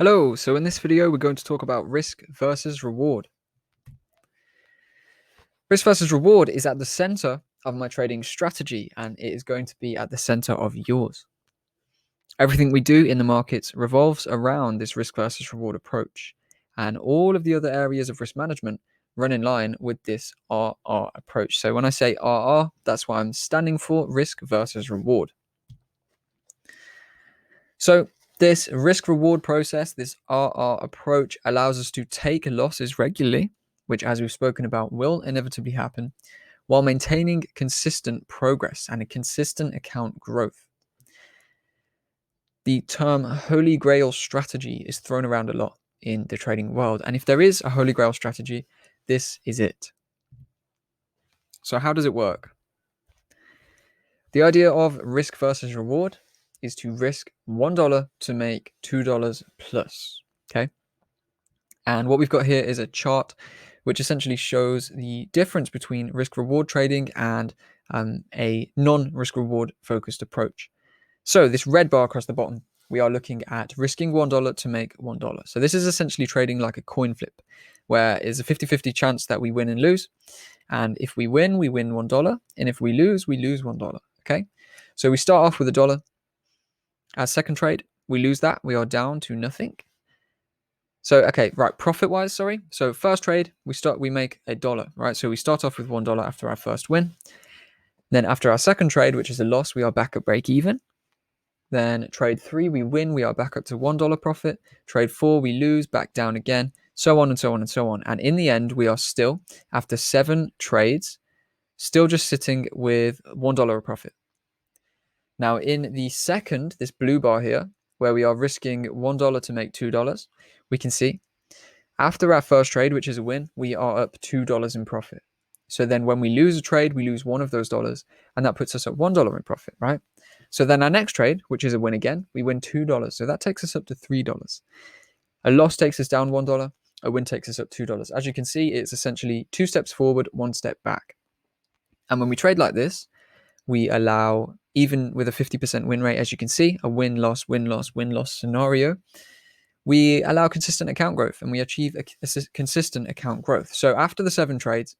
Hello, so in this video we're going to talk about risk versus reward. Risk versus reward is at the center of my trading strategy and it is going to be at the center of yours. Everything we do in the markets revolves around this risk versus reward approach, and all of the other areas of risk management run in line with this RR approach. So when I say RR, that's what I'm standing for, risk versus reward. So this risk reward process, this RR approach, allows us to take losses regularly, which, as we've spoken about, will inevitably happen, while maintaining consistent progress and a consistent account growth. The term Holy Grail strategy is thrown around a lot in the trading world, and if there is a Holy Grail strategy, this is it. So how does it work? The idea of risk versus reward is to risk $1 to make $2 plus, okay? And what we've got here is a chart which essentially shows the difference between risk-reward trading and a non-risk-reward focused approach. So this red bar across the bottom, we are looking at risking $1 to make $1. So this is essentially trading like a coin flip, where it's a 50-50 chance that we win and lose. And if we win $1. And if we lose $1, okay? So we start off with $1. Our second trade, we lose that. We are down to nothing. So, okay, right, profit-wise, sorry. So first trade, we make $1, right? So we start off with $1 after our first win. Then after our second trade, which is a loss, we are back at break even. Then trade 3, we win, we are back up to $1 profit. Trade 4, we lose, back down again, so on and so on and so on. And in the end, we are still, after 7 trades, still just sitting with $1 of profit. Now in the second, this blue bar here, where we are risking $1 to make $2, we can see after our first trade, which is a win, we are up $2 in profit. So then when we lose a trade, we lose one of those dollars, and that puts us at $1 in profit, right? So then our next trade, which is a win again, we win $2. So that takes us up to $3. A loss takes us down $1. A win takes us up $2. As you can see, it's essentially 2 steps forward, 1 step back. And when we trade like this, we allow, even with a 50% win rate, as you can see, a win-loss, win-loss, win-loss scenario, we allow consistent account growth and we achieve a consistent account growth. So after the 7 trades,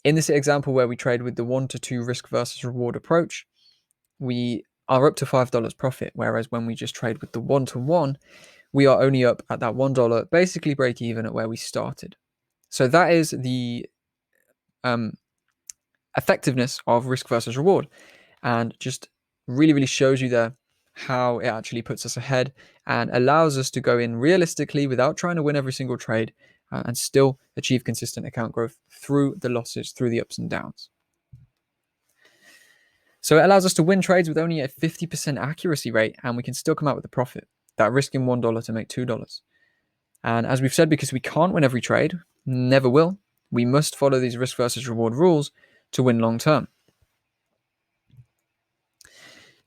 in this example where we trade with the 1 to 2 risk versus reward approach, we are up to $5 profit, whereas when we just trade with the 1 to 1, we are only up at that $1, basically break even at where we started. So that is the effectiveness of risk versus reward, and just really shows you there how it actually puts us ahead and allows us to go in realistically without trying to win every single trade and still achieve consistent account growth through the losses, through the ups and downs. So it allows us to win trades with only a 50% accuracy rate, and we can still come out with a profit, that risking $1 to make $2. And as we've said, because we can't win every trade, never will, we must follow these risk versus reward rules to win long term.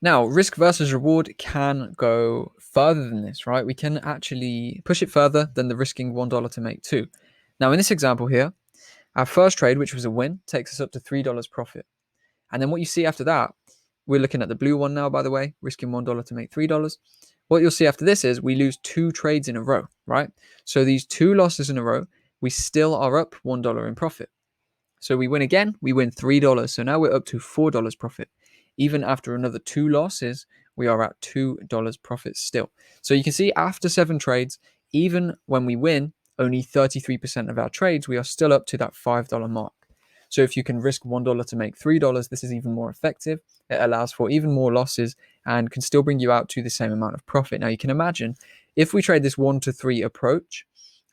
Now, risk versus reward can go further than this, right? We can actually push it further than the risking $1 to make 2. Now, in this example here, our first trade, which was a win, takes us up to $3 profit. And then what you see after that, we're looking at the blue one now, by the way, risking $1 to make $3. What you'll see after this is we lose 2 trades in a row, right? So these 2 losses in a row, we still are up $1 in profit. So we win again, we win $3. So now we're up to $4 profit. Even after another 2 losses, we are at $2 profit still. So you can see after 7 trades, even when we win only 33% of our trades, we are still up to that $5 mark. So if you can risk $1 to make $3, this is even more effective. It allows for even more losses and can still bring you out to the same amount of profit. Now you can imagine if we trade this 1 to 3 approach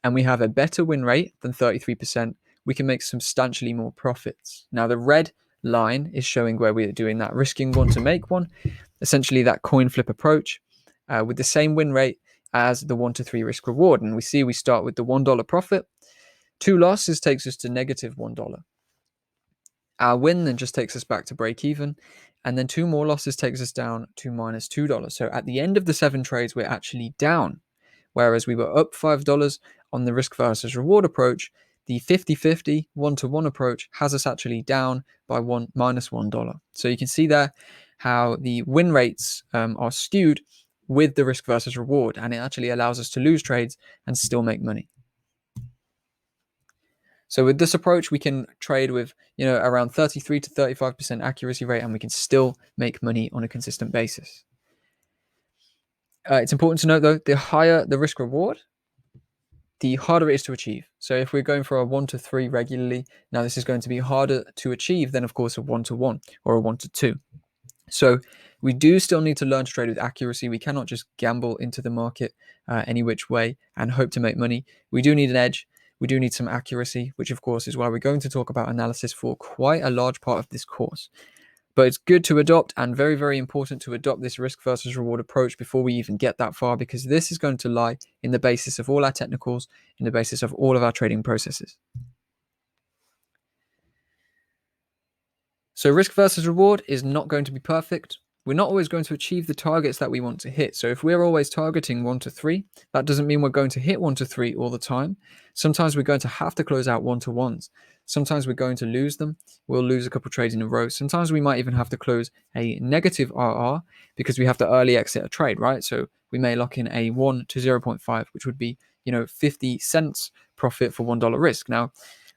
and we have a better win rate than 33%, we can make substantially more profits. Now the red line is showing where we're doing that risking 1 to make 1, essentially that coin flip approach with the same win rate as the 1 to 3 risk reward. And we see we start with the $1 profit, 2 losses takes us to negative $1. Our win then just takes us back to break even, and then 2 more losses takes us down to minus $2. So at the end of the 7 trades, we're actually down, whereas we were up $5 on the risk versus reward approach. The 50-50 1-to-1 approach has us actually down by minus $1. So you can see there how the win rates are skewed with the risk versus reward, and it actually allows us to lose trades and still make money. So with this approach, we can trade with, around 33 to 35% accuracy rate, and we can still make money on a consistent basis. It's important to note, though, the higher the risk reward, the harder it is to achieve. So if we're going for a 1 to 3 regularly, now this is going to be harder to achieve than, of course, a 1 to 1 or a 1 to 2. So we do still need to learn to trade with accuracy. We cannot just gamble into the market any which way and hope to make money. We do need an edge. We do need some accuracy, which of course is why we're going to talk about analysis for quite a large part of this course. But it's good to adopt, and very, very important to adopt this risk versus reward approach before we even get that far, because this is going to lie in the basis of all our technicals, in the basis of all of our trading processes. So risk versus reward is not going to be perfect. We're not always going to achieve the targets that we want to hit. So if we're always targeting 1 to 3, that doesn't mean we're going to hit 1 to 3 all the time. Sometimes we're going to have to close out 1 to 1s. Sometimes we're going to lose them. We'll lose a couple of trades in a row. Sometimes we might even have to close a negative RR because we have to early exit a trade, right? So we may lock in a 1 to 0.5, which would be, 50 cents profit for $1 risk. Now,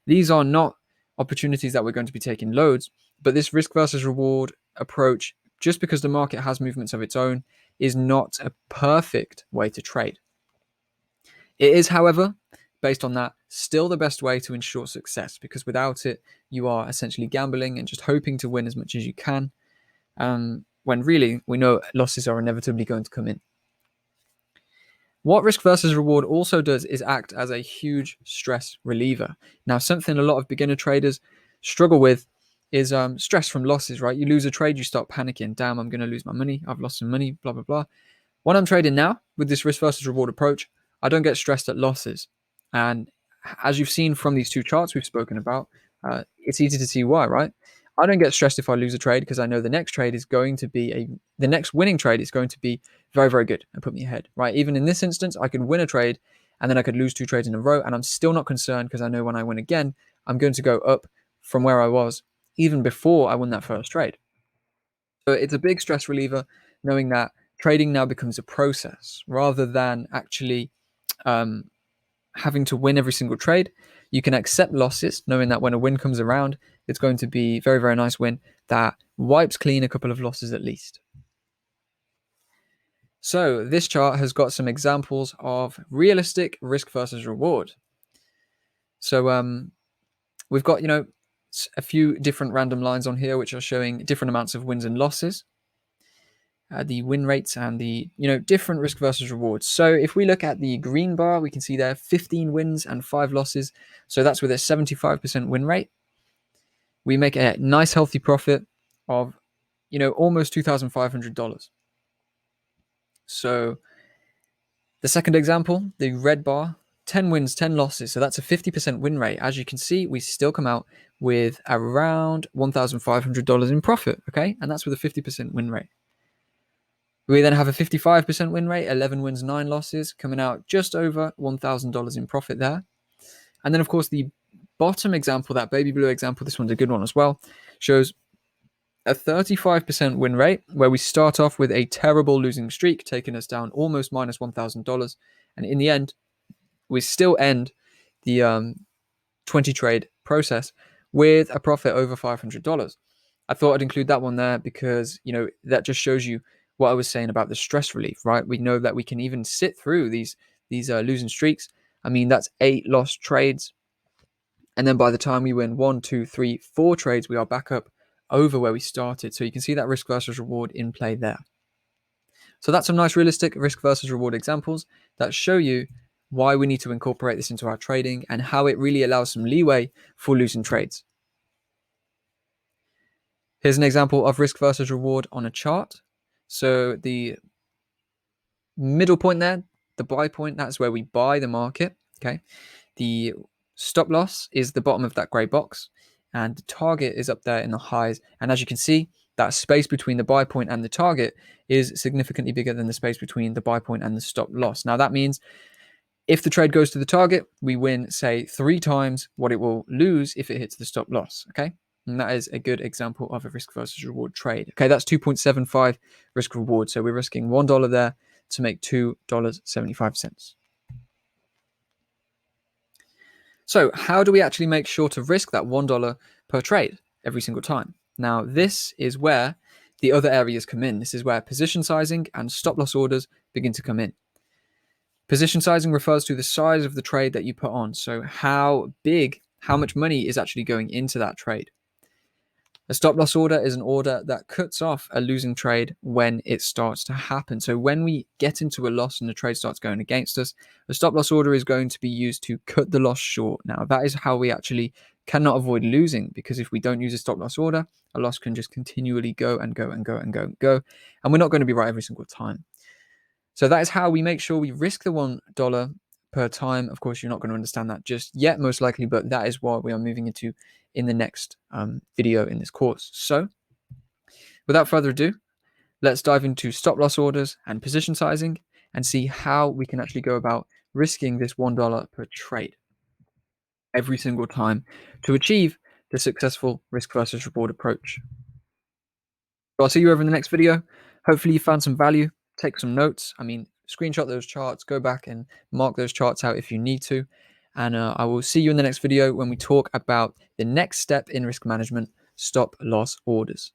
these are not opportunities that we're going to be taking loads, but this risk versus reward approach, just because the market has movements of its own, is not a perfect way to trade. It is, however, based on that, still the best way to ensure success, because without it, you are essentially gambling and just hoping to win as much as you can, when really we know losses are inevitably going to come in. What risk versus reward also does is act as a huge stress reliever. Now, something a lot of beginner traders struggle with is stress from losses, right? You lose a trade, you start panicking. Damn, I'm going to lose my money. I've lost some money, blah, blah, blah. When I'm trading now with this risk versus reward approach, I don't get stressed at losses. And as you've seen from these two charts we've spoken about, it's easy to see why, right? I don't get stressed if I lose a trade because I know the next trade is going to be the next winning trade is going to be very, very good and put me ahead, right? Even in this instance, I could win a trade and then I could lose 2 trades in a row, and I'm still not concerned because I know when I win again, I'm going to go up from where I was even before I won that first trade. So it's a big stress reliever knowing that trading now becomes a process rather than actually having to win every single trade. You can accept losses knowing that when a win comes around, it's going to be a very, very nice win that wipes clean a couple of losses at least. So this chart has got some examples of realistic risk versus reward. So we've got, a few different random lines on here which are showing different amounts of wins and losses, the win rates and the different risk versus rewards. So if we look at the green bar, we can see there 15 wins and 5 losses. So that's with a 75% win rate. We make a nice healthy profit of almost $2,500. So the second example, the red bar, 10 wins, 10 losses. So that's a 50% win rate. As you can see, we still come out with around $1,500 in profit, okay? And that's with a 50% win rate. We then have a 55% win rate, 11 wins, 9 losses, coming out just over $1,000 in profit there. And then, of course, the bottom example, that baby blue example, this one's a good one as well, shows a 35% win rate where we start off with a terrible losing streak, taking us down almost minus $1,000. And in the end, we still end the 20 trade process with a profit over $500. I thought I'd include that one there because, that just shows you what I was saying about the stress relief, right? We know that we can even sit through these losing streaks. I mean, that's 8 lost trades. And then by the time we win 1, 2, 3, 4 trades, we are back up over where we started. So you can see that risk versus reward in play there. So that's some nice realistic risk versus reward examples that show you why we need to incorporate this into our trading and how it really allows some leeway for losing trades. Here's an example of risk versus reward on a chart. So the middle point there, the buy point, that's where we buy the market, okay? The stop loss is the bottom of that gray box, and the target is up there in the highs. And as you can see, that space between the buy point and the target is significantly bigger than the space between the buy point and the stop loss. Now that means if the trade goes to the target, we win, say, 3 times what it will lose if it hits the stop loss, okay? And that is a good example of a risk versus reward trade. Okay, that's 2.75 risk reward. So we're risking $1 there to make $2.75. So how do we actually make sure to risk that $1 per trade every single time? Now, this is where the other areas come in. This is where position sizing and stop loss orders begin to come in. Position sizing refers to the size of the trade that you put on. So how much money is actually going into that trade. A stop loss order is an order that cuts off a losing trade when it starts to happen. So when we get into a loss and the trade starts going against us, a stop loss order is going to be used to cut the loss short. Now, that is how we actually cannot avoid losing, because if we don't use a stop loss order, a loss can just continually go and go and go and go and go, and we're not going to be right every single time. So that is how we make sure we risk the $1 per time. Of course, you're not going to understand that just yet, most likely, but that is what we are moving into in the next video in this course. So without further ado, let's dive into stop loss orders and position sizing and see how we can actually go about risking this $1 per trade every single time to achieve the successful risk versus reward approach. So I'll see you over in the next video. Hopefully you found some value. Take some notes. Screenshot those charts, go back and mark those charts out if you need to. And I will see you in the next video when we talk about the next step in risk management, stop loss orders.